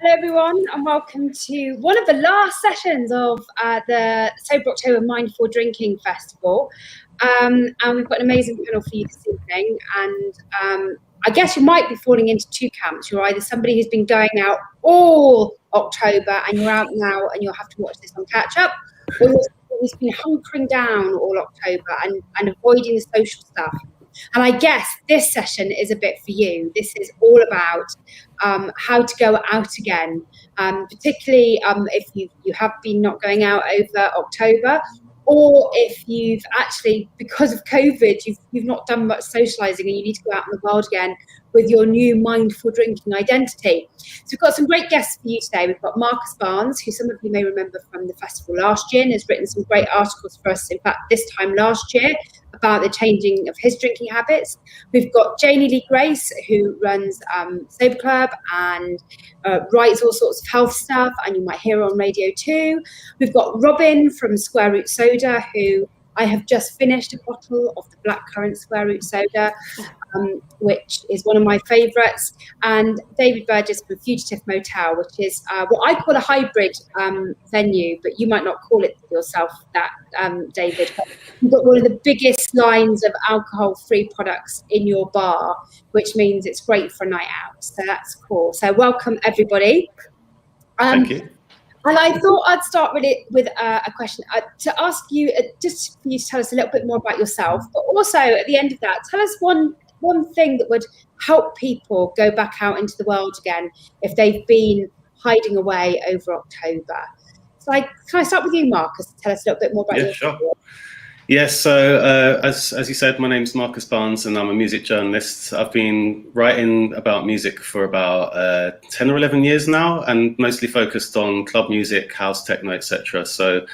Hello everyone and welcome to one of the last sessions of the Sober October Mindful Drinking Festival, and we've got an amazing panel for you this evening. And I guess you might be falling into two camps. You're either somebody who's been going out all October and you're out now and you'll have to watch this on catch up, or you're somebody who's been hunkering down all October and avoiding the social stuff. And I guess this session is a bit for you. This is all about how to go out again, particularly if you have been not going out over October, or if you've actually, because of COVID, you've not done much socialising and you need to go out in the world again with your new mindful drinking identity. So we've got some great guests for you today. We've got Marcus Barnes, who some of you may remember from the festival last year and has written some great articles for us, in fact, this time last year, about the changing of his drinking habits. We've got Janey Lee Grace, who runs Sober Club and writes all sorts of health stuff, and you might hear her on radio too. We've got Robyn from Square Root Soda, who I have just finished a bottle of the blackcurrant Square Root Soda, which is one of my favourites, and David Burgess from Fugitive Motel, which is what I call a hybrid venue, but you might not call it yourself that, David. But you've got one of the biggest lines of alcohol-free products in your bar, which means it's great for a night out. So that's cool. So welcome, everybody. Thank you. And I thought I'd start really with a question to ask you, just for you to tell us a little bit more about yourself, but also at the end of that, tell us one thing that would help people go back out into the world again if they've been hiding away over October. So can I start with you, Marcus, to tell us a little bit more about yourself? Sure. Yes, so as you said, my name's Marcus Barnes and I'm a music journalist. I've been writing about music for about 10 or 11 years now, and mostly focused on club music, house, techno, etc. So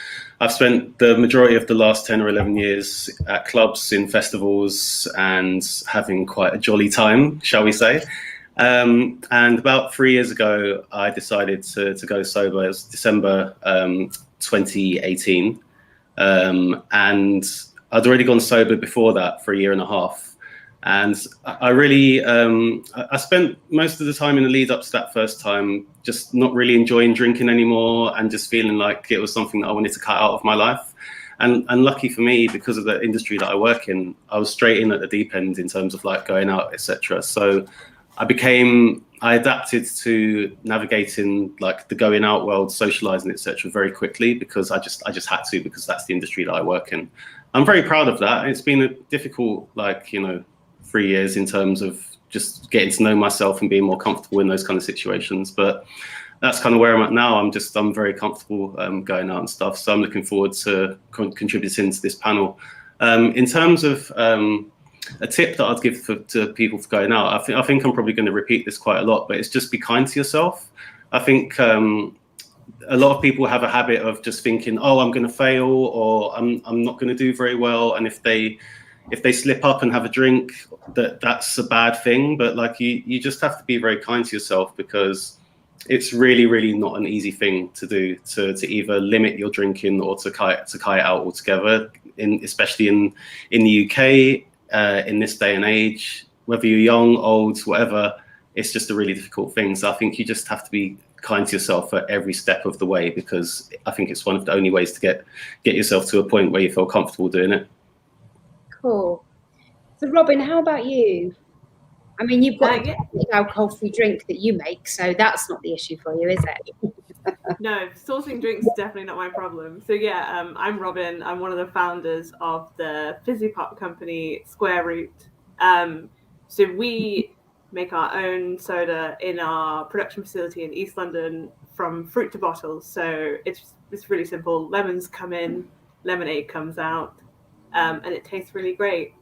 I've spent the majority of the last 10 or 11 years at clubs, in festivals, and having quite a jolly time, shall we say. And about 3 years ago, I decided to go sober. It was December 2018. And I'd already gone sober before that for 1.5 years. And I really, I spent most of the time in the lead up to that first time just not really enjoying drinking anymore and just feeling like it was something that I wanted to cut out of my life. And lucky for me, because of the industry that I work in, I was straight in at the deep end in terms of like going out, etc. So I adapted to navigating like the going out world, socializing, etc. very quickly, because I just had to, because that's the industry that I work in. I'm very proud of that. It's been a difficult, 3 years in terms of just getting to know myself and being more comfortable in those kind of situations. But that's kind of where I'm at now. I'm very comfortable going out and stuff. So I'm looking forward to contributing to this panel. In terms of a tip that I'd give to people for going out, I think I'm probably going to repeat this quite a lot, but it's just be kind to yourself. I think a lot of people have a habit of just thinking, oh, I'm going to fail, or I'm not going to do very well. And if they slip up and have a drink, that's a bad thing. But like you just have to be very kind to yourself, because it's really, really not an easy thing to do, to either limit your drinking or to cut it out altogether, especially in the UK. In this day and age, whether you're young, old, whatever, it's just a really difficult thing. So I think you just have to be kind to yourself at every step of the way, because I think it's one of the only ways to get yourself to a point where you feel comfortable doing it. Cool. So Robyn, how about you? I mean, you've got an alcohol-free drink that you make, so that's not the issue for you, is it? No, sourcing drinks is definitely not my problem. So yeah, I'm Robyn. I'm one of the founders of the fizzy pop company Square Root. So we make our own soda in our production facility in East London from fruit to bottle. So it's really simple. Lemons come in, lemonade comes out, and it tastes really great.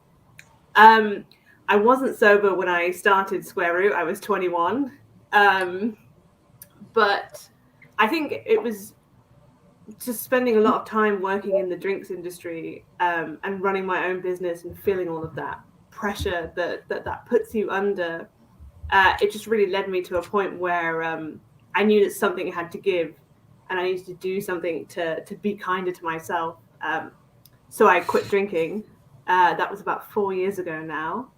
I wasn't sober when I started Square Root. I was 21, but I think it was just spending a lot of time working in the drinks industry and running my own business and feeling all of that pressure that puts you under. It just really led me to a point where I knew that something had to give, and I needed to do something to be kinder to myself. So I quit drinking. That was about 4 years ago now.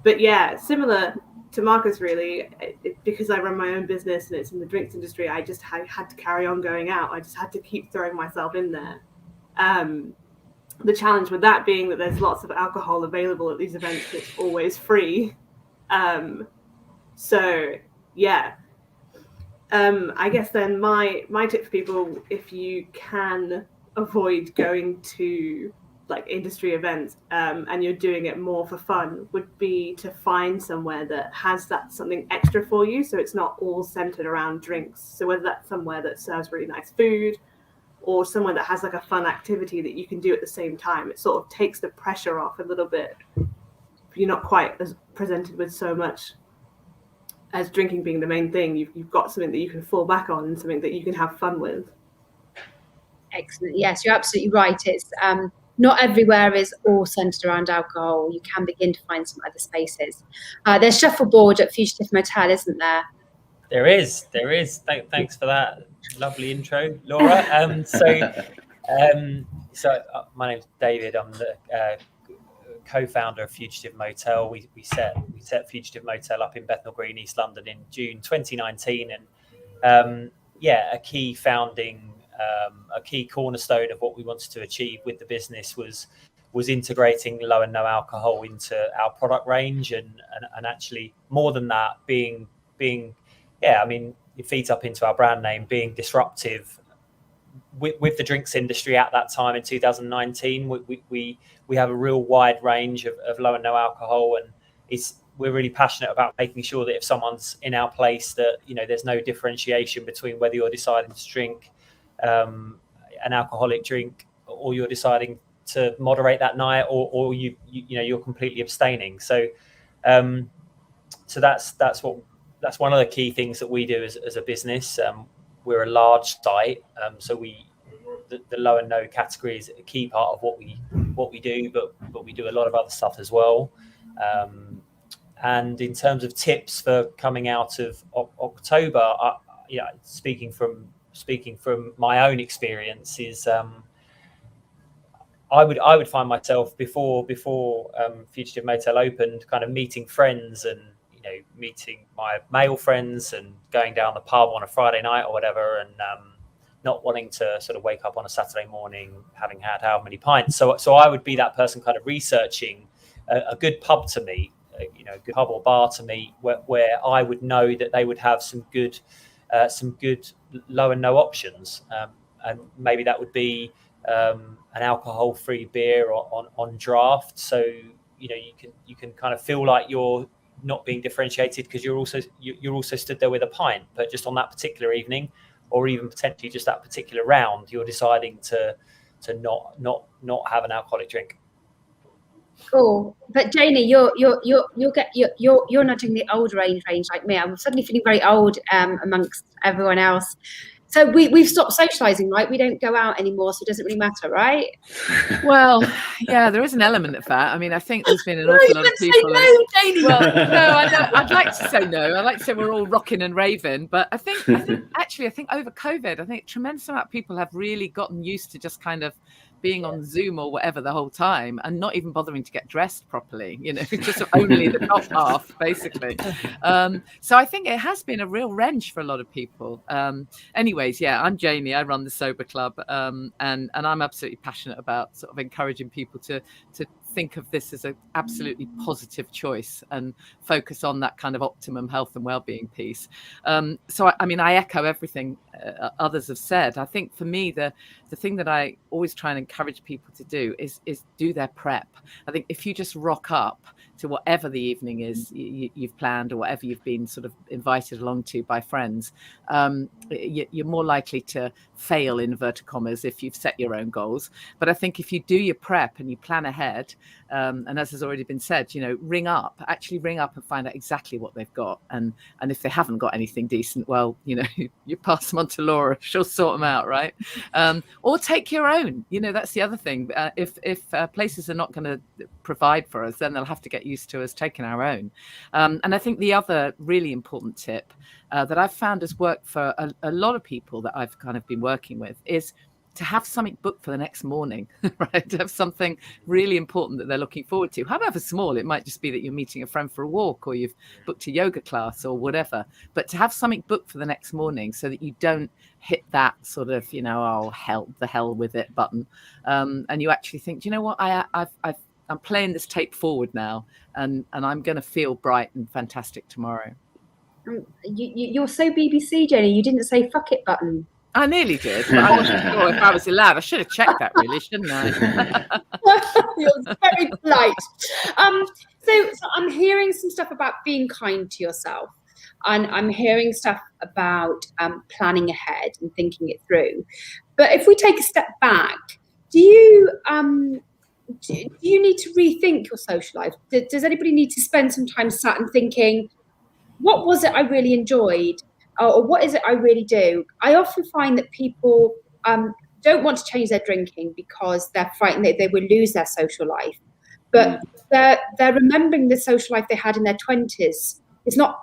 But yeah, similar to Marcus, really, because I run my own business and it's in the drinks industry, I had to carry on going out. I just had to keep throwing myself in there. The challenge with that being that there's lots of alcohol available at these events. It's always free. So yeah, I guess then my tip for people, if you can avoid going to like industry events and you're doing it more for fun, would be to find somewhere that has that something extra for you, so it's not all centered around drinks. So whether that's somewhere that serves really nice food, or somewhere that has like a fun activity that you can do at the same time, it sort of takes the pressure off a little bit. You're not quite as presented with so much as drinking being the main thing. You've got something that you can fall back on and something that you can have fun with. Excellent. Yes, you're absolutely right. It's not everywhere is all centered around alcohol. You can begin to find some other spaces. There's shuffleboard at Fugitive Motel, isn't there? There is. Thanks for that lovely intro, Laura. So my name's David. I'm the co-founder of Fugitive Motel. We set Fugitive Motel up in Bethnal Green, East London, in June 2019, and a key cornerstone of what we wanted to achieve with the business was integrating low and no alcohol into our product range, and actually more than that, being it feeds up into our brand name, being disruptive with the drinks industry at that time in 2019. We have a real wide range of low and no alcohol, and we're really passionate about making sure that if someone's in our place, that there's no differentiation between whether you're deciding to drink an alcoholic drink, or you're deciding to moderate that night, or you're completely abstaining. So that's one of the key things that we do as a business. We're a large site, so the low and no category is a key part of what we do, but we do a lot of other stuff as well. And in terms of tips for coming out of October, speaking from my own experience, is I would find myself before Fugitive Motel opened, kind of meeting friends and meeting my male friends and going down the pub on a Friday night or whatever, and not wanting to sort of wake up on a Saturday morning having had how many pints. So I would be that person kind of researching a good pub to meet, a good pub or bar to meet, where I would know that they would have some good low and no options, and maybe that would be an alcohol-free beer on draft. So you can kind of feel like you're not being differentiated because you're also stood there with a pint, but just on that particular evening, or even potentially just that particular round, you're deciding to not have an alcoholic drink. Cool. But Janey, you're nudging the old range like me. I'm suddenly feeling very old amongst everyone else. So we've stopped socialising, right? We don't go out anymore, so it doesn't really matter, right? Well, yeah, there is an element of that. I mean, I think there's been an awful lot of people. Say no, Janey. Well, no, I know. I'd like to say no. I'd like to say we're all rocking and raving, but I think over COVID, I think a tremendous amount of people have really gotten used to just kind of being on Zoom or whatever the whole time, and not even bothering to get dressed properly, just only the top half, basically. So I think it has been a real wrench for a lot of people. Anyways, yeah, I'm Janey. I run the Sober Club, and I'm absolutely passionate about sort of encouraging people to think of this as an absolutely positive choice and focus on that kind of optimum health and well-being piece. So I echo everything others have said. I think for me, the thing that I always try and encourage people to do is do their prep. I think if you just rock up to whatever the evening is you've planned, or whatever you've been sort of invited along to by friends, you're more likely to fail, in inverted commas, if you've set your own goals. But I think if you do your prep and you plan ahead, and as has already been said, ring up and find out exactly what they've got. And if they haven't got anything decent, well, you pass them on to Laura, she'll sort them out, right? Or take your own. That's the other thing. If places are not going to provide for us, then they'll have to get used to us taking our own. And I think the other really important tip that I've found has worked for a lot of people that I've kind of been working with is to have something booked for the next morning, right? To have something really important that they're looking forward to, however small. It might just be that you're meeting a friend for a walk, or you've booked a yoga class or whatever, but to have something booked for the next morning so that you don't hit that sort of, the hell with it button. And you actually think, you know what, I'm playing this tape forward now, and I'm going to feel bright and fantastic tomorrow. You're so BBC, Jenny. You didn't say "fuck it" button. I nearly did, but I wasn't sure if I was allowed. I should have checked that, really, shouldn't I? You're very polite. So I'm hearing some stuff about being kind to yourself, and I'm hearing stuff about planning ahead and thinking it through. But if we take a step back, do you need to rethink your social life? Does anybody need to spend some time sat and thinking, what was it I really enjoyed? Or what is it I really do? I often find that people don't want to change their drinking because they're frightened that they will lose their social life. But they're remembering the social life they had in their 20s.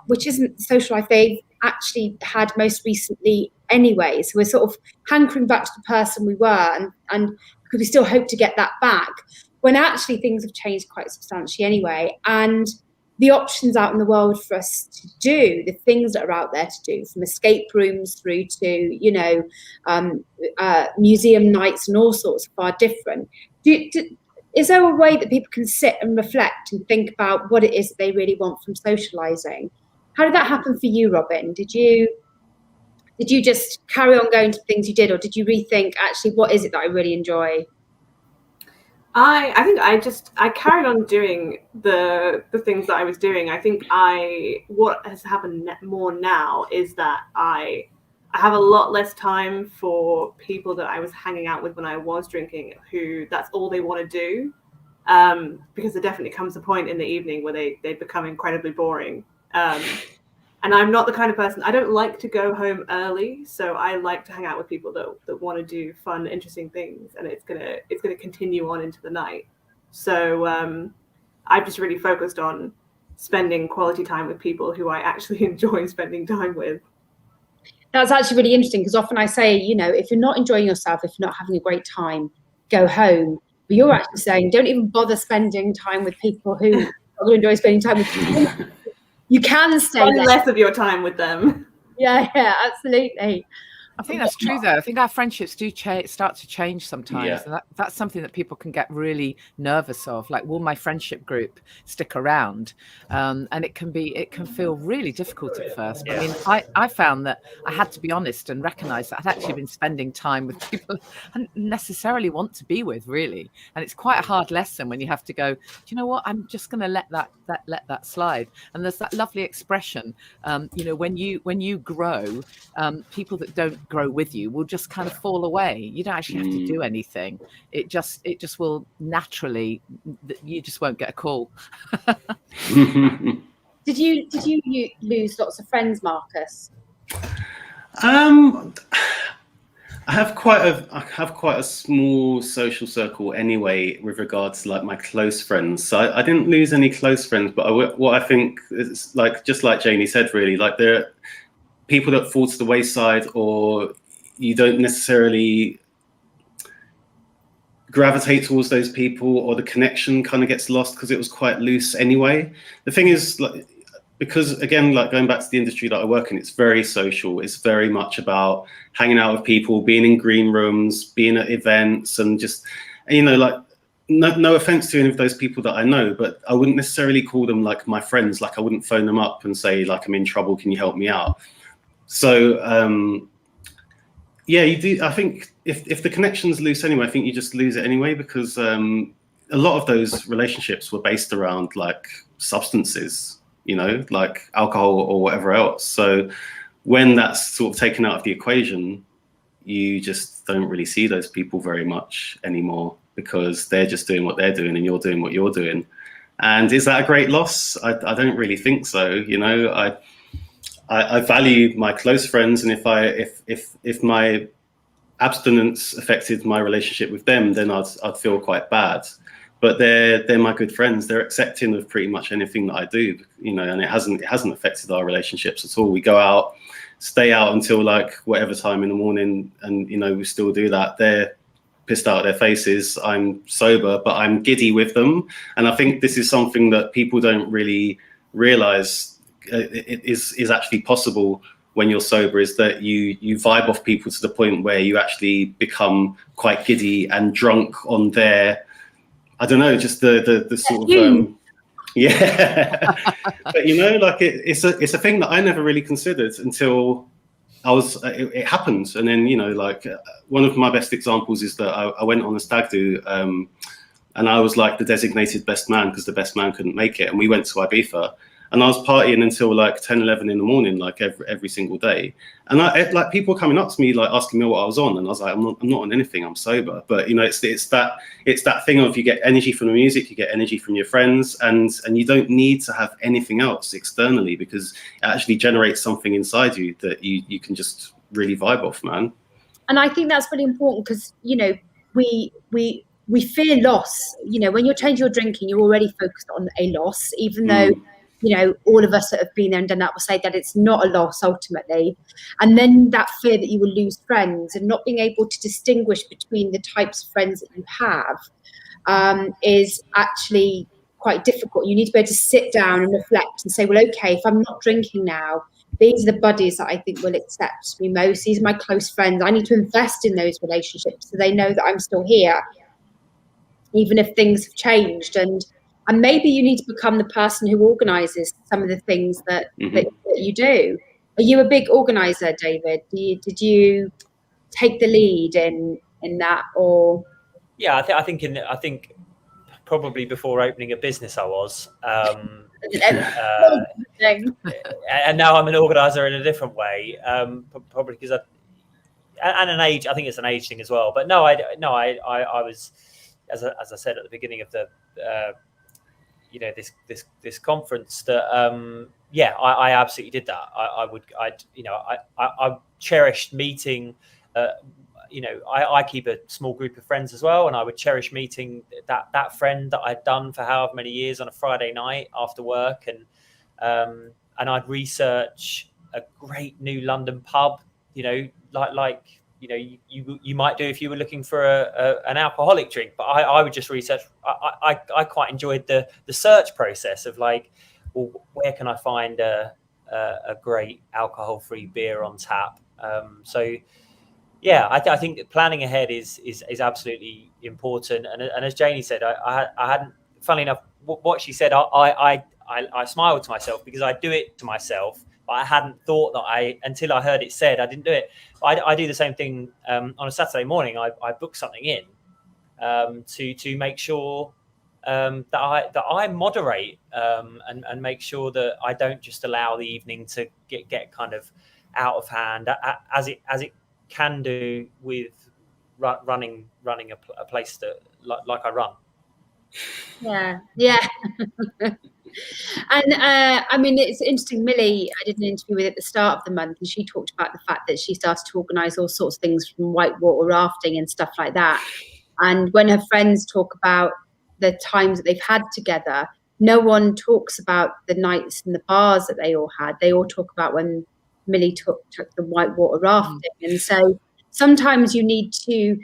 Which isn't the social life they've actually had most recently anyway. So we're sort of hankering back to the person we were, and because we still hope to get that back, when actually things have changed quite substantially anyway. And the options out in the world for us to do, the things that are out there to do, from escape rooms through to, museum nights and all sorts, are far different. Is there a way that people can sit and reflect and think about what it is that they really want from socialising? How did that happen for you, Robyn? Did you just carry on going to things you did, or did you rethink, actually, what is it that I really enjoy? I think I carried on doing the things that I was doing. I think what has happened more now is that I have a lot less time for people that I was hanging out with when I was drinking, who that's all they want to do, because there definitely comes a point in the evening where they become incredibly boring. And I'm not the kind of person, I don't like to go home early, so I like to hang out with people that want to do fun, interesting things, and it's gonna continue on into the night. So I've just really focused on spending quality time with people who I actually enjoy spending time with. That's actually really interesting, because often I say, if you're not enjoying yourself, if you're not having a great time, go home. But you're actually saying, don't even bother spending time with people who are going to enjoy spending time with you. You can stay less of your time with them. Yeah, absolutely. I think that's true, though. I think our friendships do start to change sometimes. Yeah. And that's something that people can get really nervous of. Like, will my friendship group stick around? And it can feel really difficult at first. Yeah. I mean, I found that I had to be honest and recognize that I'd actually been spending time with people I didn't necessarily want to be with, really. And it's quite a hard lesson when you have to go, do you know what? I'm just going to let that slide. And there's that lovely expression, when you grow, people that don't grow with you will just kind of fall away. You don't actually have to do anything. It just will naturally, you just won't get a call. Did you lose lots of friends, Marcus? I have quite a small social circle anyway with regards to like my close friends. So I didn't lose any close friends, but what I think is, like, just like Janey said, really, like, there are people that fall to the wayside, or you don't necessarily gravitate towards those people, or the connection kind of gets lost because it was quite loose anyway. The thing is, like, because again, like, going back to the industry that I work in, it's very social. It's very much about hanging out with people, being in green rooms, being at events, and just, like, no offense to any of those people that I know, but I wouldn't necessarily call them like my friends. Like, I wouldn't phone them up and say, like, I'm in trouble, can you help me out? So you do. I think if the connection's loose anyway, I think you just lose it anyway, because a lot of those relationships were based around like substances, like alcohol or whatever else. So when that's sort of taken out of the equation, you just don't really see those people very much anymore, because they're just doing what they're doing and you're doing what you're doing. And is that a great loss? I don't really think so. I value my close friends, and if my abstinence affected my relationship with them, then I'd feel quite bad. but they're my good friends. They're accepting of pretty much anything that I do, you know, and it hasn't affected our relationships at all. We go out, stay out until like whatever time in the morning, and you know, we still do that. They're pissed out of their faces. I'm sober, but I'm giddy with them. And I think this is something that people don't really realize it is actually possible when you're sober, is that you vibe off people to the point where you actually become quite giddy and drunk on their, I don't know, just the sort of yeah. But you know, like it's a thing that I never really considered until it happened. And then, you know, like one of my best examples is that I went on a stag do, and I was like the designated best man because the best man couldn't make it, and we went to Ibiza. And I was partying until like 10, 11 in the morning, like every single day. And like people were coming up to me, like asking me what I was on. And I was like, I'm not on anything, I'm sober. But, you know, it's that thing of you get energy from the music, you get energy from your friends, and you don't need to have anything else externally, because it actually generates something inside you that you can just really vibe off, man. And I think that's really important because, you know, we fear loss. You know, when you're changing your drinking, you're already focused on a loss, even though, you know, all of us that have been there and done that will say that it's not a loss ultimately. And then that fear that you will lose friends and not being able to distinguish between the types of friends that you have is actually quite difficult. You need to be able to sit down and reflect and say, well, okay, if I'm not drinking now, these are the buddies that I think will accept me most. These are my close friends. I need to invest in those relationships so they know that I'm still here, even if things have changed. And maybe you need to become the person who organises some of the things that you do. Are you a big organiser, David? Did you take the lead in that, or? Yeah, I think probably before opening a business, I was. And now I'm an organiser in a different way, probably because and an age. I think it's an age thing as well. But no, I was, as I said at the beginning of the. You know, this conference that I absolutely did that. I cherished meeting. You know, I keep a small group of friends as well, and I would cherish meeting that friend that I'd done for however many years on a Friday night after work, and I'd research a great new London pub. You know, like. You know, you might do if you were looking for an alcoholic drink, but I would just research. I quite enjoyed the search process of like, well, where can I find a great alcohol-free beer on tap? So, yeah, I think that planning ahead is absolutely important. And as Janey said, I hadn't. Funnily enough, what she said, I smiled to myself because I do it to myself. But I hadn't thought that until I heard it said, I didn't do it. I do the same thing on a Saturday morning. I book something in to make sure that I moderate and make sure that I don't just allow the evening to get kind of out of hand as it can do with running a place that like I run. Yeah. And I mean, it's interesting. Millie, I did an interview with at the start of the month, and she talked about the fact that she started to organise all sorts of things from whitewater rafting and stuff like that. And when her friends talk about the times that they've had together, no one talks about the nights in the bars that they all had. They all talk about when Millie took the whitewater rafting. And so sometimes you need to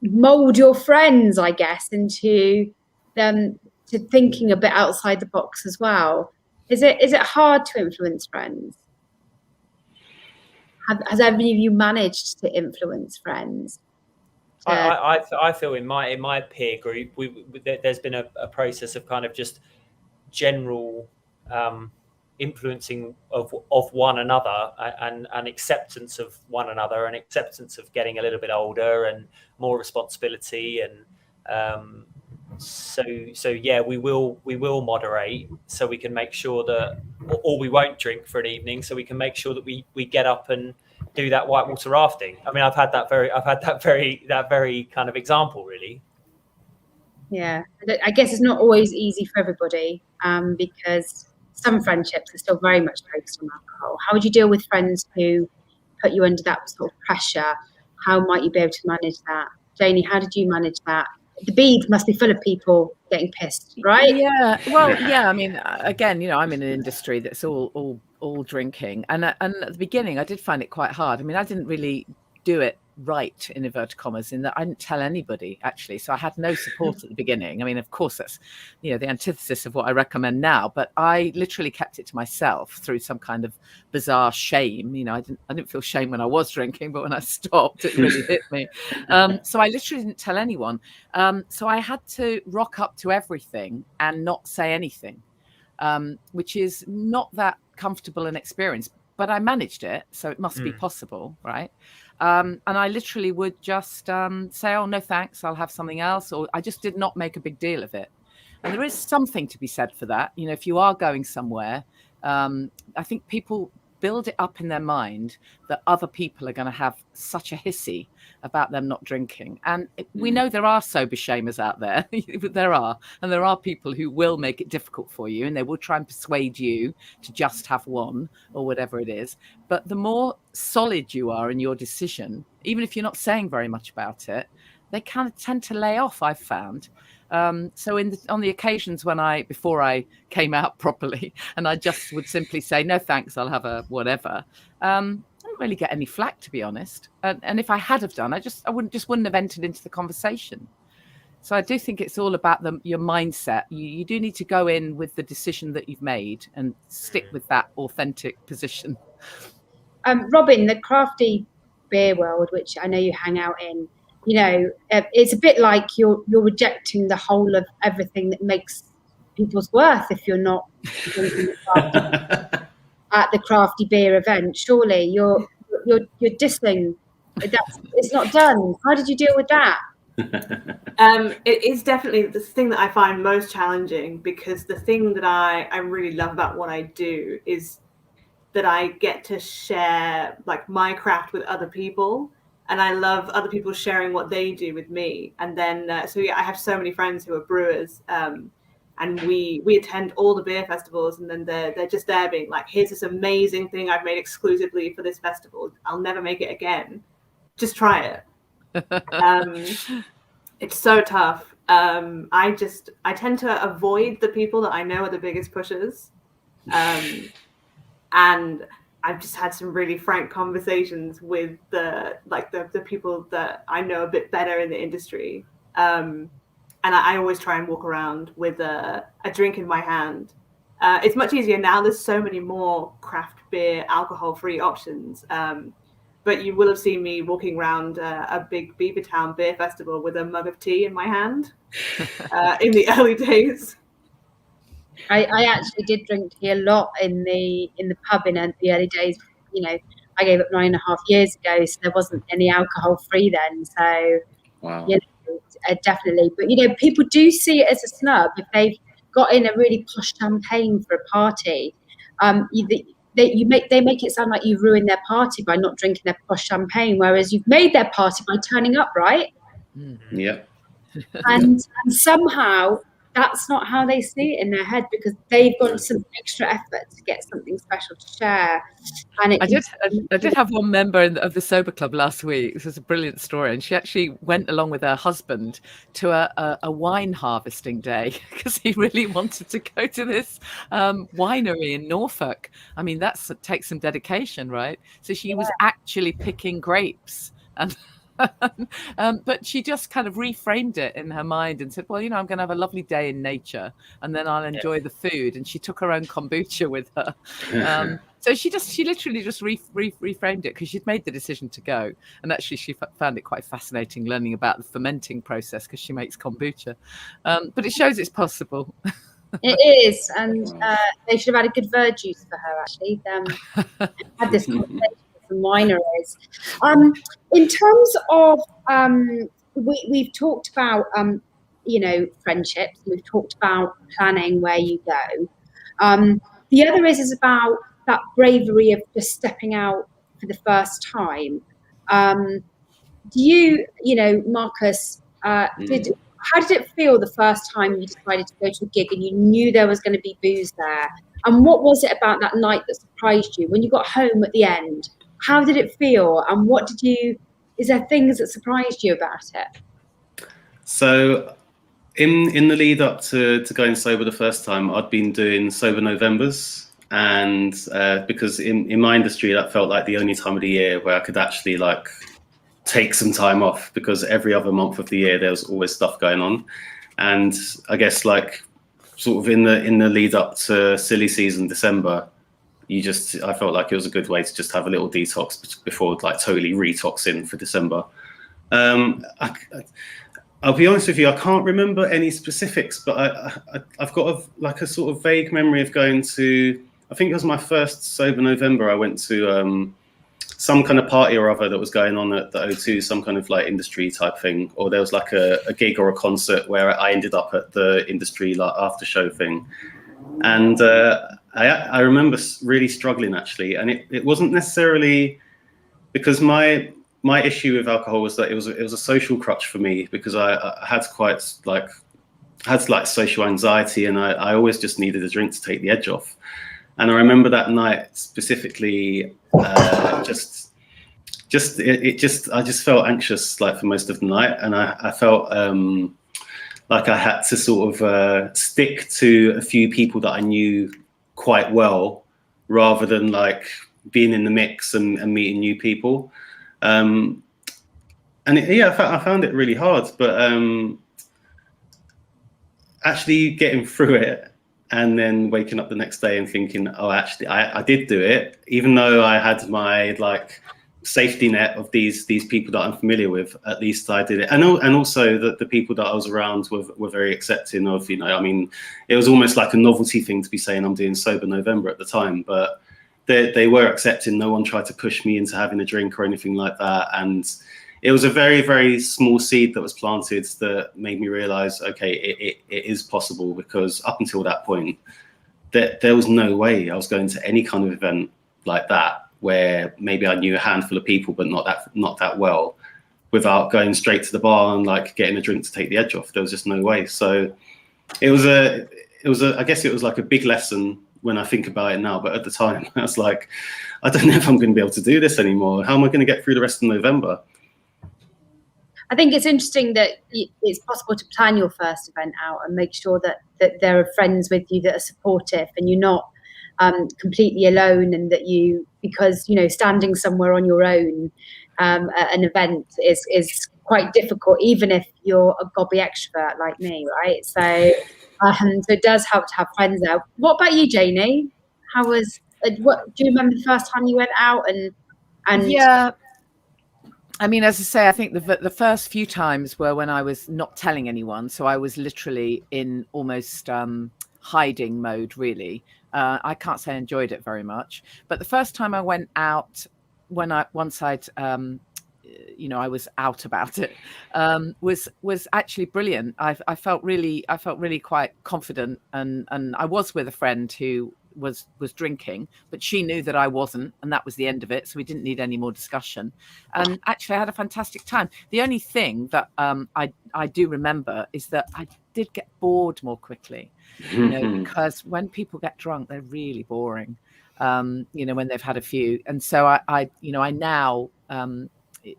mould your friends, I guess, into them. To thinking a bit outside the box as well. Is it hard to influence friends? Has any of you managed to influence friends? I feel in my peer group, there's been a process of kind of just general influencing of one another and acceptance of one another and acceptance of getting a little bit older and more responsibility and. So yeah, we will moderate so we can make sure that, or we won't drink for an evening, so we can make sure that we get up and do that whitewater rafting. I mean, I've had that very kind of example, really. Yeah, I guess it's not always easy for everybody because some friendships are still very much focused on alcohol. How would you deal with friends who put you under that sort of pressure? How might you be able to manage that? Janey, how did you manage that? the bead must be full of people getting pissed, right? Yeah. Well, yeah. I mean, again, I'm in an industry that's all drinking, and at the beginning, I did find it quite hard. I mean, I didn't really do it right, in inverted commas, in that I didn't tell anybody, actually, so I had no support at the beginning. I mean, of course, that's the antithesis of what I recommend now, but I literally kept it to myself through some kind of bizarre shame. I didn't feel shame when I was drinking, but when I stopped, it really hit me. So I literally didn't tell anyone. So I had to rock up to everything and not say anything, which is not that comfortable an experience, but I managed it, so it must be possible, right? And I literally would just say, oh, no, thanks, I'll have something else. Or I just did not make a big deal of it. And there is something to be said for that. If you are going somewhere, I think people build it up in their mind that other people are going to have such a hissy about them not drinking. And we know there are sober shamers out there. There are. And there are people who will make it difficult for you, and they will try and persuade you to just have one or whatever it is. But the more solid you are in your decision, even if you're not saying very much about it, they kind of tend to lay off, I've found. So on the occasions before I came out properly, and I just would simply say, no, thanks, I'll have a whatever. I didn't really get any flack, to be honest. And if I had have done, I wouldn't have entered into the conversation. So I do think it's all about your mindset. You do need to go in with the decision that you've made and stick with that authentic position. Robyn, the crafty beer world, which I know you hang out in, it's a bit like you're rejecting the whole of everything that makes people's worth if you're not at the crafty beer event. Surely you're dissing. It's not done. How did you deal with that? It is definitely the thing that I find most challenging, because the thing that I really love about what I do is that I get to share like my craft with other people. And I love other people sharing what they do with me. And then, I have so many friends who are brewers, and we attend all the beer festivals, and then they're just there being like, here's this amazing thing I've made exclusively for this festival. I'll never make it again. Just try it. It's so tough. I tend to avoid the people that I know are the biggest pushers. And I've just had some really frank conversations with the people that I know a bit better in the industry. And I always try and walk around with a drink in my hand. It's much easier now. There's so many more craft beer, alcohol-free options. But you will have seen me walking around a big Beavertown beer festival with a mug of tea in my hand in the early days. I actually did drink tea a lot in the pub in the early days. I gave up 9.5 years ago, so there wasn't any alcohol free then. So, wow. Definitely. But people do see it as a snub if they've got in a really posh champagne for a party. They make it sound like you've ruined their party by not drinking their posh champagne, whereas you've made their party by turning up, right? Mm-hmm. Yeah. And somehow that's not how they see it in their head, because they've got some extra effort to get something special to share. And I did have one member of the Sober Club last week. This was a brilliant story, and she actually went along with her husband to a wine harvesting day because he really wanted to go to this winery in Norfolk. I mean, that takes some dedication, right? So she was actually picking grapes, and but she just kind of reframed it in her mind and said, well, I'm going to have a lovely day in nature, and then I'll enjoy the food. And she took her own kombucha with her. So she literally just reframed it, because she'd made the decision to go. And actually she found it quite fascinating learning about the fermenting process, because she makes kombucha. But it shows it's possible. It is. And they should have had a good verjuice for her, actually. Had this conversation with wineries. In terms of, we've talked about, friendships. We've talked about planning where you go. The other is about that bravery of just stepping out for the first time. Do you, Marcus, how did it feel the first time you decided to go to a gig and you knew there was going to be booze there? And what was it about that night that surprised you? When you got home at the end, how did it feel? And is there things that surprised you about it? So in the lead up to going sober the first time, I'd been doing sober Novembers, and because in my industry that felt like the only time of the year where I could actually like take some time off, because every other month of the year there was always stuff going on. And I guess like sort of in the lead up to silly season December, I felt like it was a good way to just have a little detox before like totally retoxing for December. I'll be honest with you, I can't remember any specifics, but I've got a sort of vague memory of going to, I think it was my first sober November. I went to some kind of party or other that was going on at the O2, some kind of like industry type thing, or there was like a gig or a concert where I ended up at the industry like after show thing. And I remember really struggling actually, and it wasn't necessarily because my issue with alcohol was that it was a social crutch for me, because I had social anxiety, and I always just needed a drink to take the edge off. And I remember that night specifically, I just felt anxious like for most of the night, and I felt like I had to sort of stick to a few people that I knew quite well, rather than like being in the mix and meeting new people. I found it really hard, but actually getting through it and then waking up the next day and thinking, oh, actually, I did do it, even though I had my like safety net of these people that I'm familiar with. At least I did it, and also that the people that I was around were very accepting of, you know, I mean, it was almost like a novelty thing to be saying I'm doing sober November at the time, but they were accepting. No one tried to push me into having a drink or anything like that. And it was a very, very small seed that was planted that made me realize, okay, it is possible, because up until that point, there was no way I was going to any kind of event like that, where maybe I knew a handful of people, but not that well, without going straight to the bar and like getting a drink to take the edge off. There was just no way. So it was I guess it was like a big lesson when I think about it now, but at the time I was like, I don't know if I'm going to be able to do this anymore. How am I going to get through the rest of November? I think it's interesting that it's possible to plan your first event out and make sure that there are friends with you that are supportive, and you're not completely alone, and that because you know, standing somewhere on your own at an event is quite difficult, even if you're a gobby extrovert like me, right? So it does help to have friends there. What about you, Janey? How was? What do you remember the first time you went out? And yeah, I mean, as I say, I think the first few times were when I was not telling anyone, so I was literally in almost hiding mode, really. I can't say I enjoyed it very much, but the first time I went out, once I'd I was out about it, was actually brilliant. I felt really quite confident, and I was with a friend who was drinking, but she knew that I wasn't, and that was the end of it, so we didn't need any more discussion. And actually I had a fantastic time. The only thing that I do remember is that I did get bored more quickly, because when people get drunk, they're really boring, when they've had a few. And so I now,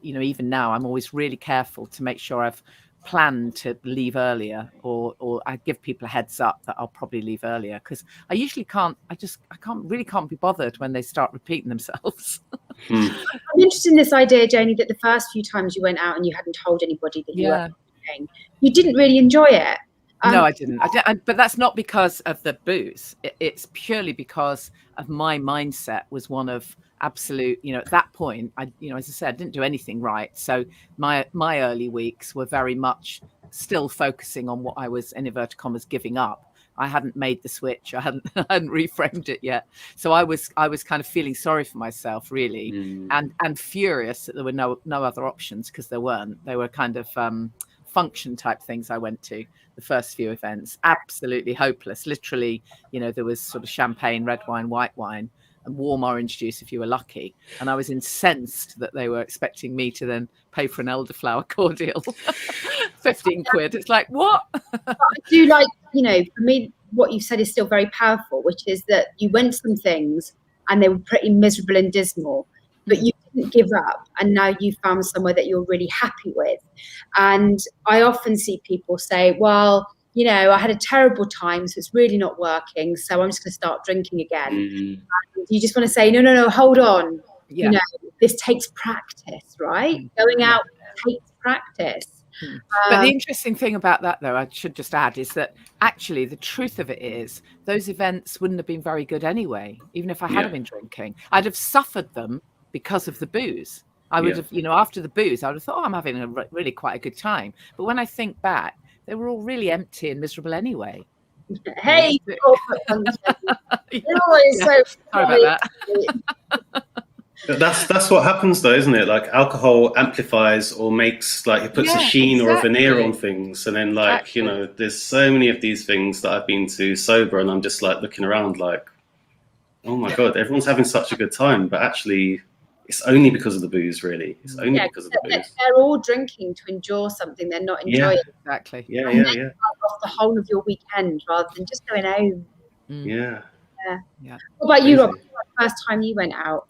even now, I'm always really careful to make sure I've planned to leave earlier, or I give people a heads up that I'll probably leave earlier, because I usually can't be bothered when they start repeating themselves. I'm interested in this idea, Janey, that the first few times you went out and you hadn't told anybody that you were drinking, you didn't really enjoy it. No, I didn't. But that's not because of the booze. It's purely because of my mindset was one of absolute, at that point, as I said, I didn't do anything right. So my early weeks were very much still focusing on what I was, in inverted commas, giving up. I hadn't made the switch. I hadn't reframed it yet. So I was kind of feeling sorry for myself, really, and furious that there were no other options, because there weren't. They were kind of function type things I went to. The first few events, absolutely hopeless. Literally, there was sort of champagne, red wine, white wine, and warm orange juice if you were lucky. And I was incensed that they were expecting me to then pay for an elderflower cordial. 15 quid. It's like, what? I do like, for me, what you said is still very powerful, which is that you went to some things and they were pretty miserable and dismal. but you didn't give up, and now you found somewhere that you're really happy with. And I often see people say, well, you know, I had a terrible time, so it's really not working, so I'm just going to start drinking again. And you just want to say, no, hold on. Yeah. You know, this takes practice, right? Going out takes practice. But the interesting thing about that, though, I should just add, is that actually the truth of it is those events wouldn't have been very good anyway, even if I had been drinking. I'd have suffered them because of the booze. I would have, you know, after the booze, I would have thought, oh, I'm having really quite a good time. But when I think back, they were all really empty and miserable anyway. Hey, you're always so sorry about that. That's what happens though, isn't it? Like alcohol amplifies or makes, like, it puts a sheen or a veneer on things, and then like you know, there's so many of these things that I've been to sober, and I'm just like looking around like, oh my god, everyone's having such a good time, but actually it's only because of the booze, really. It's only because of the booze. They're all drinking to enjoy something they're not enjoying. Exactly. Yeah. Off the whole of your weekend rather than just going home. Yeah. What about you, Rob? What was the first time you went out?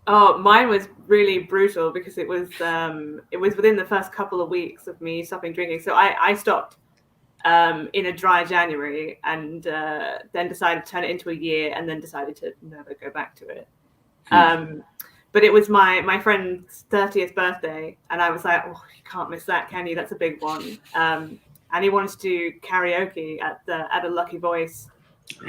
Oh, mine was really brutal because it was within the first couple of weeks of me stopping drinking. So I stopped in a dry January, and then decided to turn it into a year, and then decided to never go back to it. But it was my friend's 30th birthday, and I was like, oh, you can't miss that, can you? That's a big one. And he wanted to do karaoke at a Lucky Voice.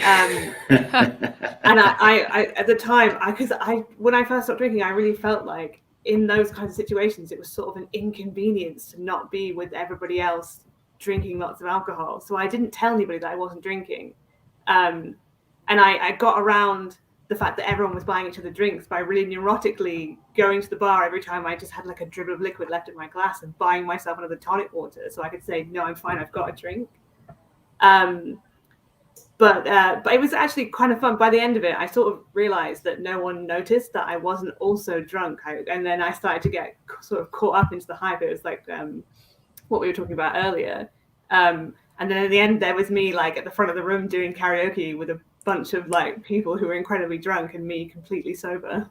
And I at the time, because when I first stopped drinking, I really felt like in those kinds of situations, it was sort of an inconvenience to not be with everybody else drinking lots of alcohol. So I didn't tell anybody that I wasn't drinking. And I got around the fact that everyone was buying each other drinks by really neurotically going to the bar every time I just had like a dribble of liquid left in my glass and buying myself another tonic water so I could say, no, I'm fine, I've got a drink. But it was actually kind of fun. By the end of it, I sort of realized that no one noticed that I wasn't also drunk. And then I started to get sort of caught up into the hype. It was like what we were talking about earlier. And then at the end, there was me like at the front of the room doing karaoke with a bunch of like people who were incredibly drunk and me completely sober.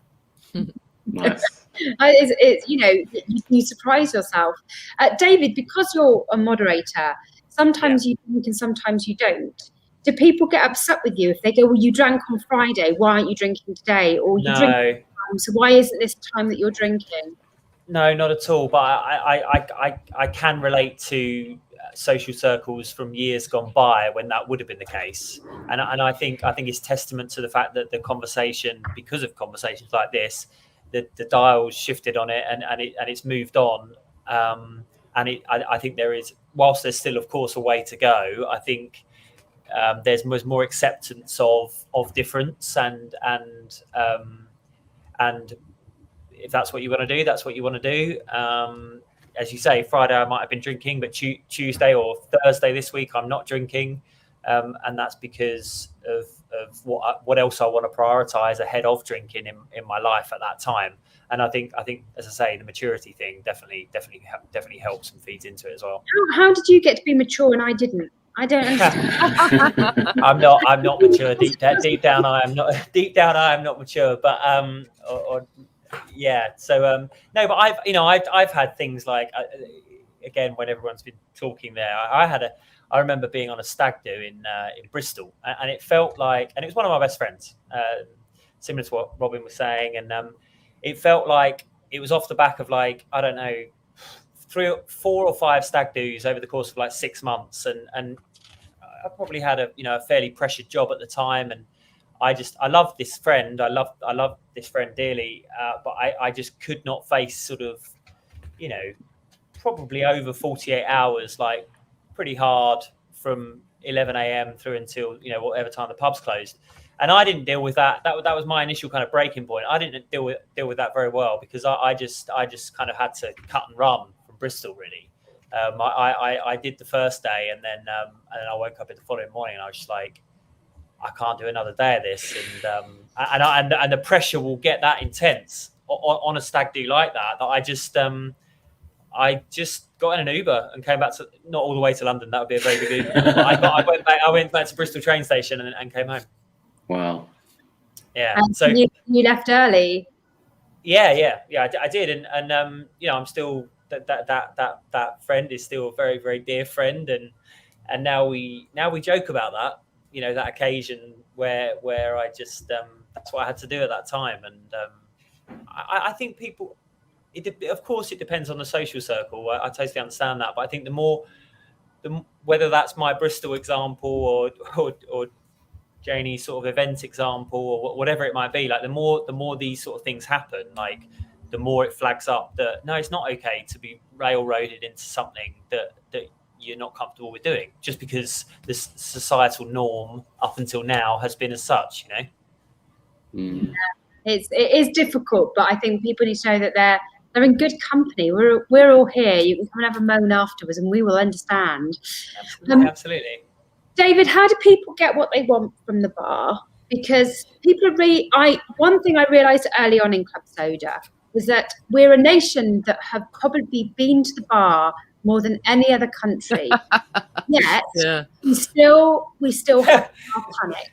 Nice. It's you know, you surprise yourself. David, because you're a moderator, sometimes you drink and sometimes you don't. Do people get upset with you if they go, well, you drank on Friday, why aren't you drinking today? Or you drink, so why isn't this time that you're drinking? No, not at all. But I can relate to social circles from years gone by when that would have been the case, and I think it's testament to the fact that the conversation, because of conversations like this, the dials shifted on it and it's moved on. I think there is, whilst there's still of course a way to go, I think there's more acceptance of difference and if that's what you want to do, that's what you want to do. As you say, Friday I might have been drinking, but Tuesday or Thursday this week I'm not drinking, and that's because of what else I want to prioritize ahead of drinking in my life at that time. And I think as I say, the maturity thing definitely helps and feeds into it as well. How did you get to be mature and I didn't? I don't understand. I'm not mature. Deep down I am not mature. But yeah. So no, but I've had things like again, when everyone's been talking there, I remember being on a stag do in Bristol, and it felt like, and it was one of my best friends, similar to what Robyn was saying, and it felt like it was off the back of like, I don't know, 4 or 5 stag do's over the course of like 6 months, and I probably had a fairly pressured job at the time, and I loved this friend. I loved this friend dearly, but I just could not face sort of, probably over 48 hours, like pretty hard from 11 a.m. through until whatever time the pub's closed. And I didn't deal with that. That was my initial kind of breaking point. I didn't deal with that very well because I just kind of had to cut and run from Bristol really. I did the first day, and then I woke up in the following morning, and I was just like, I can't do another day of this, and the pressure will get that intense on a stag do like that I just got in an Uber and came back to, not all the way to London, that would be a very big Uber, but I went back to Bristol train station and came home. Wow. Yeah. And so you left early. I did, and you know, I'm still that friend is still a very, very dear friend, and now we joke about that, you know, that occasion where I just that's what I had to do at that time, and I think people, of course it depends on the social circle. I totally understand that, but I think whether that's my Bristol example or Janey's sort of event example or whatever it might be, like the more these sort of things happen, like the more it flags up that no, it's not okay to be railroaded into something that you're not comfortable with doing, just because the societal norm up until now has been as such, you know. It is difficult, but I think people need to know that they're in good company. We're all here. You can come and have a moan afterwards, and we will understand. Absolutely. David, how do people get what they want from the bar? Because people are one thing I realised early on in Club Soda was that we're a nation that have probably been to the bar more than any other country. Yet we still have bar panic.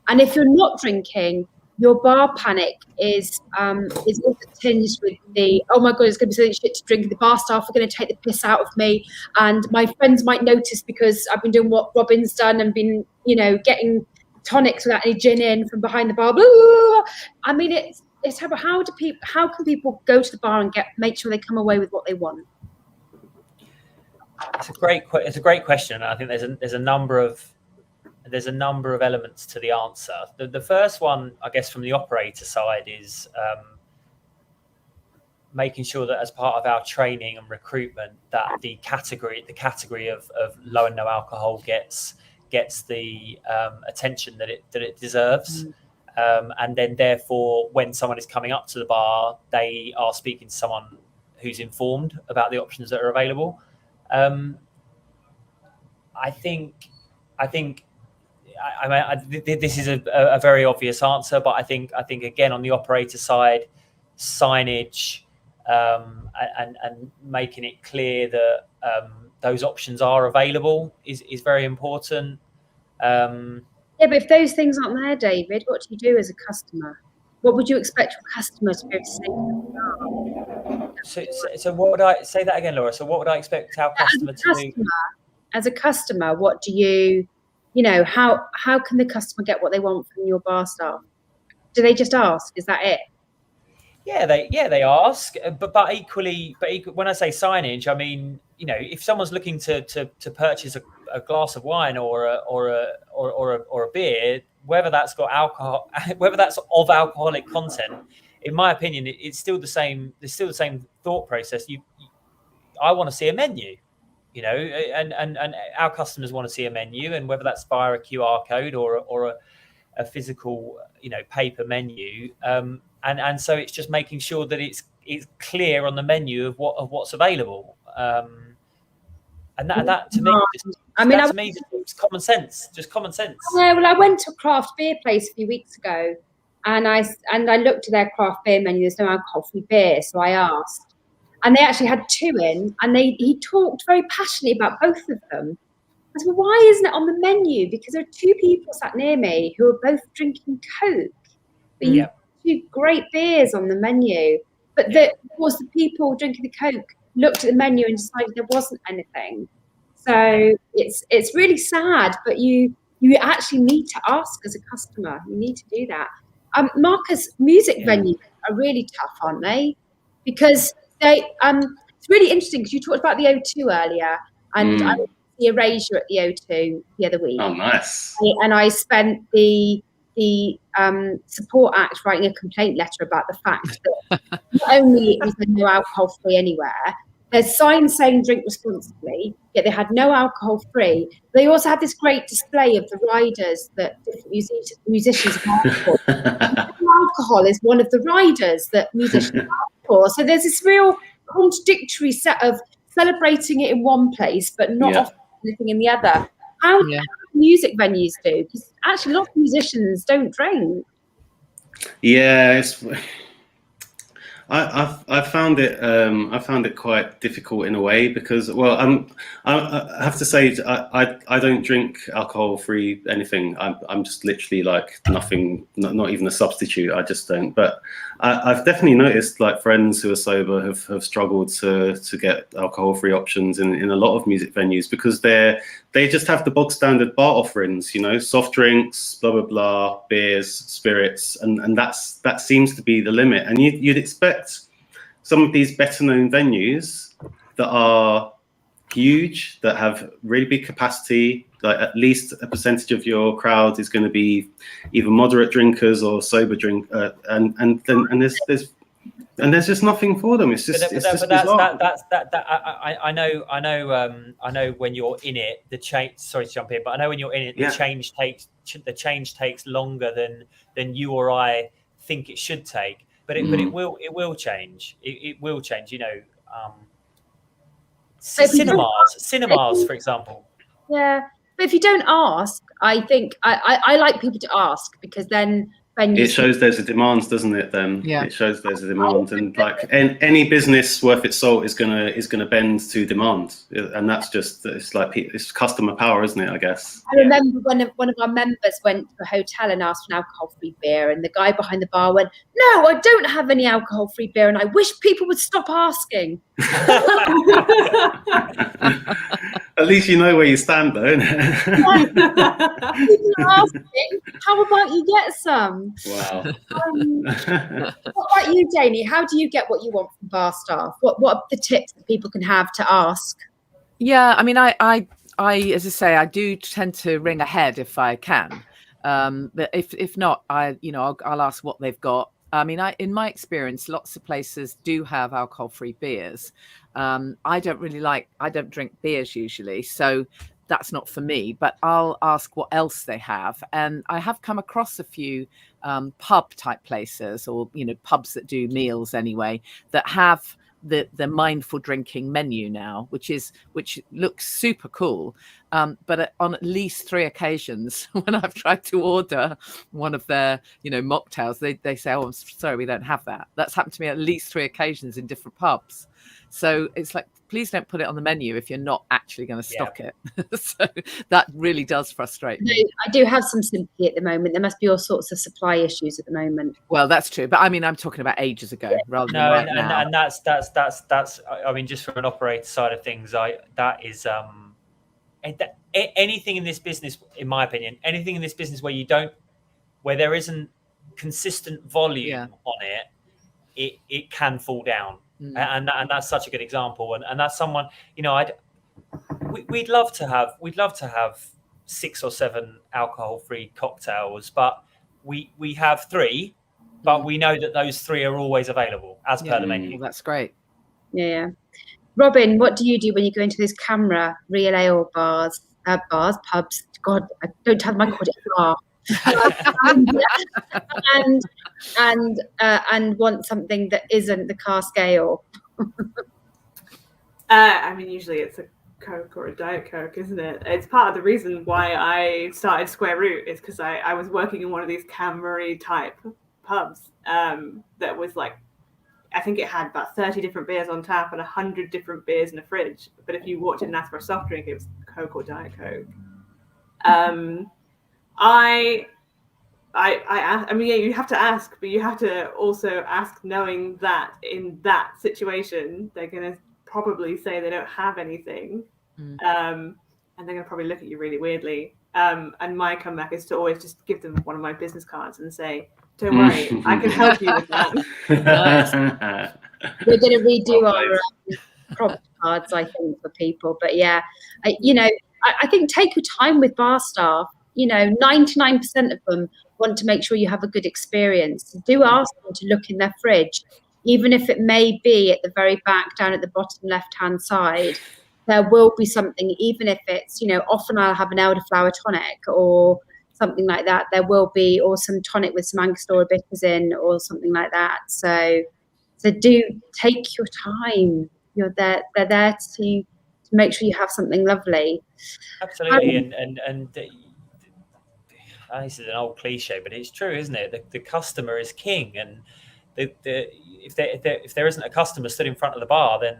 And if you're not drinking, your bar panic is also tinged with the, oh my God, it's going to be something shit to drink. The bar staff are going to take the piss out of me, and my friends might notice because I've been doing what Robyn's done and been, you know, getting tonics without any gin in from behind the bar. Blah, blah, blah. I mean, it's terrible. How can people go to the bar and make sure they come away with what they want? It's a great question. I think there's a number of elements to the answer. The first one, I guess, from the operator side is making sure that as part of our training and recruitment, that the category of low and no alcohol gets the attention that it deserves. And then therefore, when someone is coming up to the bar, they are speaking to someone who's informed about the options that are available. I think this is a very obvious answer, but I think again, on the operator side, signage and making it clear that those options are available is very important. But if those things aren't there, David, what do you do as a customer? What would you expect your customer to be able to say? So what would I say that again, Laura? So what would I expect our customer to do? As a customer, what do you know, how can the customer get what they want from your bar staff? Do they just ask? Is that it? Yeah, they ask, but equally, when I say signage, I mean, you know, if someone's looking to purchase a glass of wine or a beer, whether that's got alcohol, whether that's of alcoholic content, in my opinion, it's still the same. There's still the same thought process. I want to see a menu. You know, and our customers want to see a menu, and whether that's via a QR code or a physical, you know, paper menu, and so it's just making sure that it's clear on the menu of what's available, and that to me, it's common sense, just common sense. Yeah, well, I went to a craft beer place a few weeks ago, and I looked at their craft beer menu. There's no alcohol-free beer, so I asked. And they actually had two in, and he talked very passionately about both of them. I said, well, why isn't it on the menu? Because there are two people sat near me who are both drinking Coke. But you have two great beers on the menu. But of course, the people drinking the Coke looked at the menu and decided there wasn't anything. So it's really sad, but you actually need to ask as a customer. You need to do that. Marcus, music venues are really tough, aren't they? Because it's really interesting because you talked about the O2 earlier, and I went to the Erasure at the O2 the other week. Oh, nice! And I spent the support act writing a complaint letter about the fact that not only was there no alcohol free anywhere, there's signs saying drink responsibly, yet they had no alcohol free. They also had this great display of the riders that different musicians have for. Alcohol is one of the riders that musicians have for. So there's this real contradictory set of celebrating it in one place, but not offering anything in the other. How do music venues do? Because actually, lots of musicians don't drink. Yeah, I found it quite difficult in a way because, well, I have to say I don't drink alcohol-free anything. I'm just literally like nothing, not even a substitute. I just don't. But I've definitely noticed like friends who are sober have struggled to get alcohol-free options in a lot of music venues because they just have the bog standard bar offerings, you know, soft drinks, blah blah blah, beers, spirits, and that seems to be the limit. And you'd expect some of these better known venues that are huge, that have really big capacity, like at least a percentage of your crowd is going to be either moderate drinkers or sober and there's just nothing for them. It's just I know when you're in it, the change. Sorry to jump in, but I know when you're in it, the change takes longer than you or I think it should take. But it will change. It will change. You know, cinemas, for example. Yeah, but if you don't ask, I think I like people to ask because then it shows there's a demand, doesn't it? Then it shows there's a demand, and like any business worth its salt is gonna bend to demand, and that's just it's customer power, isn't it? I guess. I remember one of our members went to a hotel and asked for an alcohol-free beer, and the guy behind the bar went, "No, I don't have any alcohol-free beer, and I wish people would stop asking." At least you know where you stand, though. People are asking, how about you get some? Wow. What about you, Janey? How do you get what you want from bar staff? What are the tips that people can have to ask? Yeah, I mean, I as I say, I do tend to ring ahead if I can. But if not, I'll ask what they've got. I mean, in my experience, lots of places do have alcohol-free beers. I don't drink beers usually, so that's not for me, but I'll ask what else they have. And I have come across a few pub type places, or, you know, pubs that do meals anyway, that have the mindful drinking menu now, which looks super cool. But on at least 3 occasions when I've tried to order one of their, you know, mocktails, they say, "Oh, I'm sorry, we don't have that." That's happened to me at least 3 occasions in different pubs. So it's like, please don't put it on the menu if you're not actually going to stock it. So that really does frustrate me. I do have some sympathy at the moment. There must be all sorts of supply issues at the moment. Well, that's true, but I mean, I'm talking about ages ago rather than right now. And that's. I mean, just from an operator side of things, anything in this business, in my opinion, anything in this business where there isn't consistent volume on it can fall down. And that's such a good example, and that's someone, you know, we'd love to have 6 or 7 alcohol-free cocktails, but we have 3, but we know that those 3 are always available as per the menu. Well, that's great. Yeah. Robyn, what do you do when you go into those camera real ale pubs? God, I don't have my credit bar. and want something that isn't the cask ale. I mean, usually it's a Coke or a Diet Coke, isn't it? It's part of the reason why I started Square Root, is because I was working in one of these Camry type pubs that was like, I think it had about 30 different beers on tap and 100 different beers in a fridge. But if you walked in and asked for a soft drink, it was Coke or Diet Coke. I mean, yeah, you have to ask, but you have to also ask knowing that in that situation, they're going to probably say they don't have anything. And they're going to probably look at you really weirdly. And my comeback is to always just give them one of my business cards and say, "Don't worry, I can help you with that." We're going to redo our prompt cards, I think, for people. But yeah, I think take your time with bar staff. 99% of them want to make sure you have a good experience. Do ask them to look in their fridge, even if it may be at the very back, down at the bottom left-hand side. There will be something, even if it's, often I'll have an elderflower tonic or something like that. There will be, or some tonic with some Angostura bitters in, or something like that. So do take your time. They're there to make sure you have something lovely. Absolutely, and this is an old cliche, but it's true, isn't it? The customer is king, and if there isn't a customer stood in front of the bar, then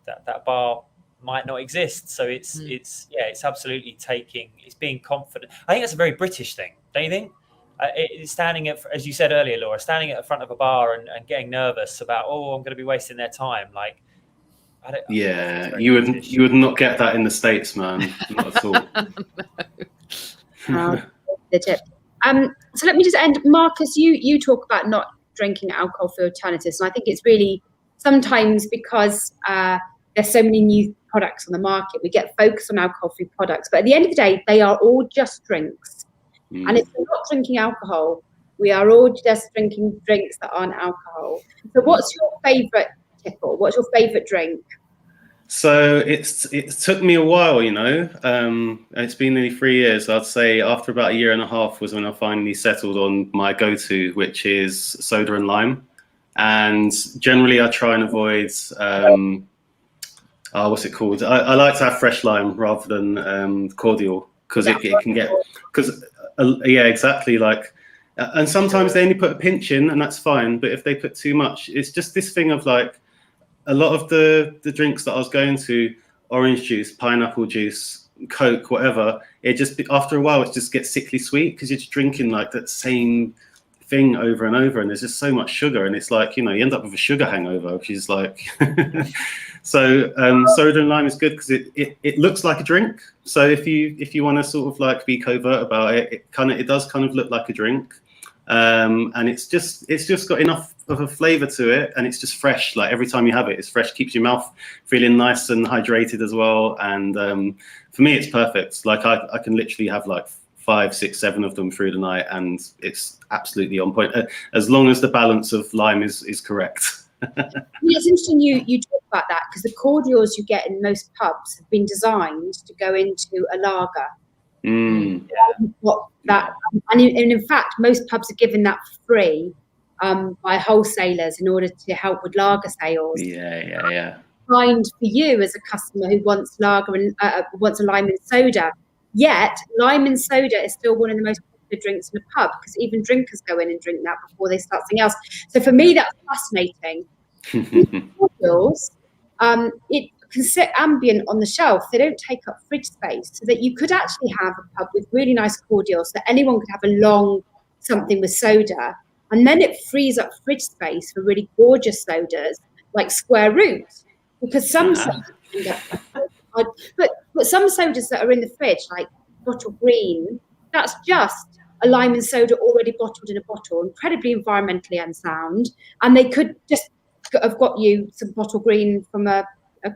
that bar might not exist. So it's absolutely it's being confident. I think that's a very British thing, don't you think? It's standing at, as you said earlier, Laura, standing at the front of a bar and getting nervous about, I'm going to be wasting their time. Like, you would not get that in the States, man. Not at all. The tip. So let me just end. Marcus, you talk about not drinking alcohol-free alternatives, and I think it's really sometimes because there's so many new products on the market, we get focused on alcohol-free products, but at the end of the day, they are all just drinks. And if we're not drinking alcohol, we are all just drinking drinks that aren't alcohol. So what's your favourite tipple? What's your favourite drink? So it took me a while, it's been nearly 3 years. I'd say after about 1.5 years was when I finally settled on my go-to, which is soda and lime. And generally I try and avoid, what's it called? I like to have fresh lime rather than cordial, because it can get, exactly. Like, and sometimes they only put a pinch in and that's fine. But if they put too much, it's just this thing of like, a lot of the drinks that I was going to, orange juice, pineapple juice, Coke, whatever, it just, after a while, it just gets sickly sweet because you're just drinking like that same thing over and over, and there's just so much sugar, and it's like, you end up with a sugar hangover, which is like, so soda and lime is good because it looks like a drink. So if you want to sort of like be covert about it, it does kind of look like a drink. And it's just got enough of a flavor to it, and it's just fresh. Like every time you have it, it's fresh, keeps your mouth feeling nice and hydrated as well. And for me, it's perfect. Like I can literally have like 5, 6, 7 of them through the night, and it's absolutely on point, as long as the balance of lime is correct. It's interesting you talk about that, because the cordials you get in most pubs have been designed to go into a lager. And in fact, most pubs are given that for free by wholesalers in order to help with lager sales. Find for you as a customer who wants lager and wants a lime and soda. Yet lime and soda is still one of the most popular drinks in a pub, because even drinkers go in and drink that before they start something else. So for me, that's fascinating. Cordials, it can sit ambient on the shelf. They don't take up fridge space, so that you could actually have a pub with really nice cordials, so anyone could have a long something with soda, and then it frees up fridge space for really gorgeous sodas like Square Root, because some sodas but some sodas that are in the fridge, like Bottle Green, that's just a lime and soda already bottled in a bottle, incredibly environmentally unsound, and they could just have got you some Bottle Green from a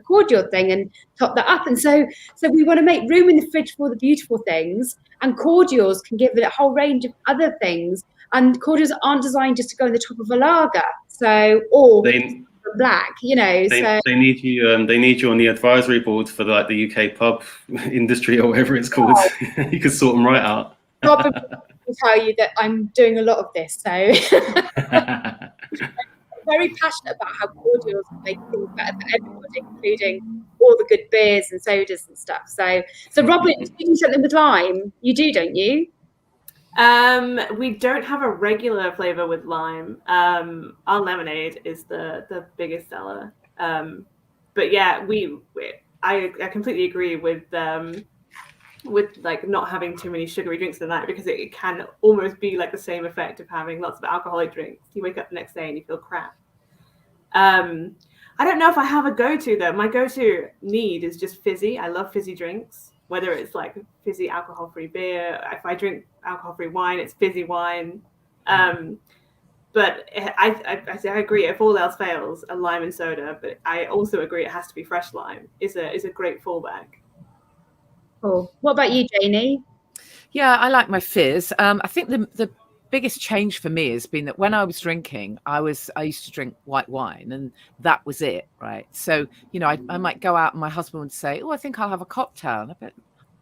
cordial thing and top that up. And so we want to make room in the fridge for the beautiful things, and cordials can give it a whole range of other things, and cordials aren't designed just to go in the top of a lager, or black, they need you on the advisory board for like the UK pub industry or whatever it's called. You can sort them right out. Robyn will tell you that I'm doing a lot of this, so very passionate about how cordials make things better for everybody, including all the good beers and sodas and stuff. So Robyn, you do something with lime. You do, don't you? We don't have a regular flavor with lime. Our lemonade is the biggest seller. But yeah, I completely agree with like not having too many sugary drinks in the night, because it can almost be like the same effect of having lots of alcoholic drinks. You wake up the next day and you feel crap. I don't know if I have a go-to though. My go-to need is just fizzy. I love fizzy drinks, whether it's like fizzy alcohol-free beer. If I drink alcohol-free wine, it's fizzy wine. But I agree, if all else fails, a lime and soda. But I also agree it has to be fresh lime. Is a great fallback. Cool. What about you, Janey? Yeah, I like my fizz. I think the biggest change for me has been that when I was drinking, I used to drink white wine, and that was it, right? So, I might go out and my husband would say, "Oh, I think I'll have a cocktail." And I bet,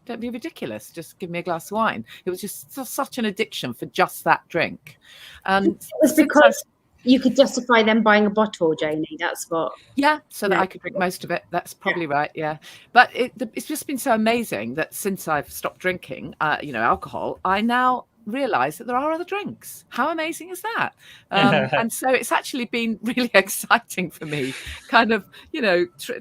don't be ridiculous. Just give me a glass of wine. It was just such an addiction for just that drink. And it was because you could justify them buying a bottle, Janey. That's what. Yeah, so that I could drink most of it. That's probably right. Yeah, but it's just been so amazing that since I've stopped drinking, alcohol, I now realize that there are other drinks. How amazing is that? And so it's actually been really exciting for me, kind of,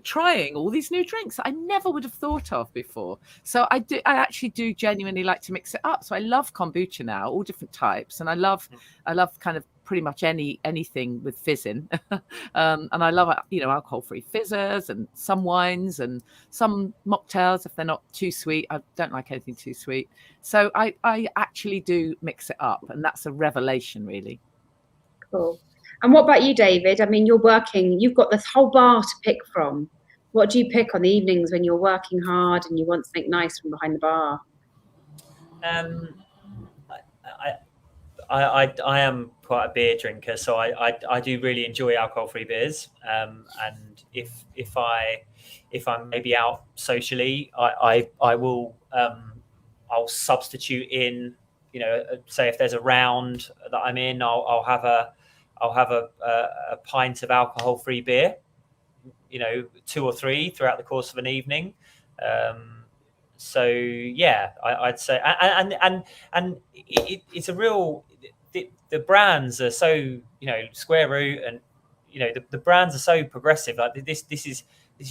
trying all these new drinks that I never would have thought of before. So I actually do genuinely like to mix it up. So I love kombucha now, all different types, and I love kind of pretty much anything with fizz in. And I love alcohol-free fizzers and some wines and some mocktails if they're not too sweet. I don't like anything too sweet. So I actually do mix it up, and that's a revelation, really. Cool. And what about you, David? I mean, you've got this whole bar to pick from. What do you pick on the evenings when you're working hard and you want something nice from behind the bar? I am quite a beer drinker, so I do really enjoy alcohol-free beers. And if I'm maybe out socially, I will I'll substitute in, say if there's a round that I'm in, I'll have a pint of alcohol-free beer, 2 or 3 throughout the course of an evening. So yeah, I'd say, and it's a real. The brands are so, Square Root, and the brands are so progressive. Like this is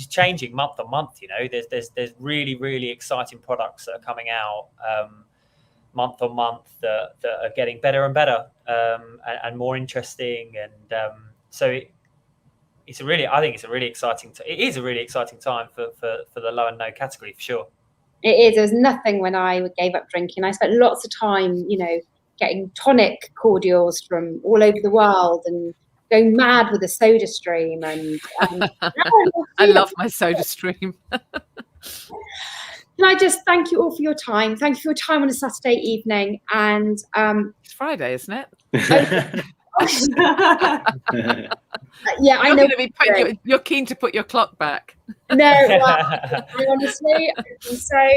changing month on month. There's really, really exciting products that are coming out month on month that are getting better and better and more interesting. And so I think it's a really exciting. It is a really exciting time for the low and no category, for sure. It is. There was nothing when I gave up drinking. I spent lots of time, getting tonic cordials from all over the world and going mad with the Soda Stream. And I love my Soda Stream. Can I just thank you all for your time? Thank you for your time on a Saturday evening. And it's Friday, isn't it? Yeah, I know. You're keen to put your clock back. No, well, honestly, so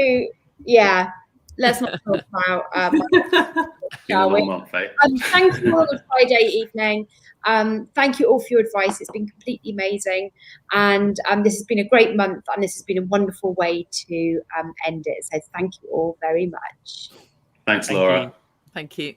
yeah. Let's not talk about shall we? Thank you all on Friday evening. Thank you all for your advice. It's been completely amazing. And this has been a great month, and this has been a wonderful way to end it. So thank you all very much. Thanks, Laura. Thank you.